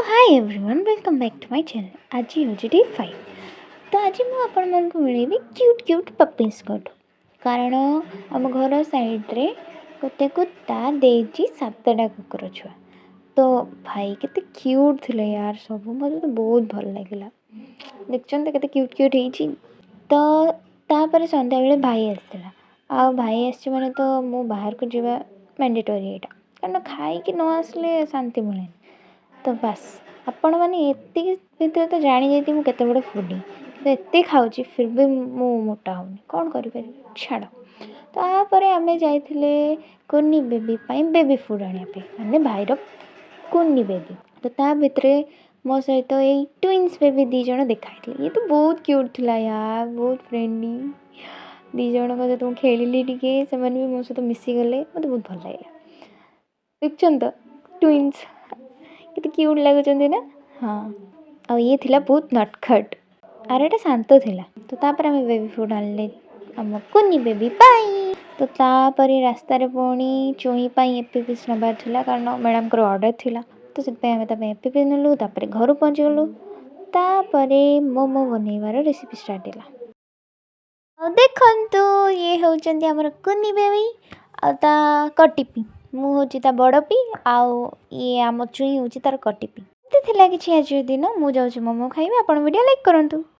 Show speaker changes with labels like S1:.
S1: Hi everyone welcome back to my channel. आज हूँ day 5। तो आज मुझे मिलेबी क्यूट क्यूट पपीज कोठू कारण आम घर साइड्रे गोटे कुत्ता देजी 7टा कुकुर छुआ। तो भाई केते क्यूट थे यार सब मतलब तो बहुत भल लगे देखते केते क्यूट क्यूट होती। तो तापर संध्या बेले भाई आसला आ भाई आस मैंने तो मु बाहर को जावा मैंडेटरी यहाँ कारण खाई न आसले शांति मिले। तो बस आपण मैंने एति भितर तो जानी जाती मुझे केते बड़ फूडी तो एत खाऊँ फिर भी मु मोटा होनी कौन करें छाड़। तापर आम जाइए कुन्नी बेबी बेबी फुड आने मैंने भाईर कुन्नी बेबी। तो ता भितर मो सहित ये ट्विन्स बेबी दी जन देखाई ये तो बहुत क्यूट थिला यार बहुत फ्रेंडली दी जन सहित मुझे खेलिली टिके से भी मो सहित मिसीगले मत बहुत भल लगे देखछन तो ट्विन्स केते क्यूट लगुच ना। हाँ आ ये थिला बहुत नटखट आर एटा शांत थिला। तो तापर आम बेबी फुड आनले आम कुन्नी बेबी पाई। तो तापर रास्ता पुणी चुई एपीपीस नबार थिला कारण मैडम को ऑर्डर थिला तो से एपीपी नेलु तापर घर पहुँची गलु तापर मोमो बनइबार रेसिपी स्टार्ट है। देखंतु ये होचंती हमर कुन्नी बेबी आ कटिपी मु होची ता बड़ पी आउ ये आम चुई होची तार कटिपी। थिला किछि आज दिन मु जाउछि मोमो खाइबे। आपण वीडियो लाइक करंतु।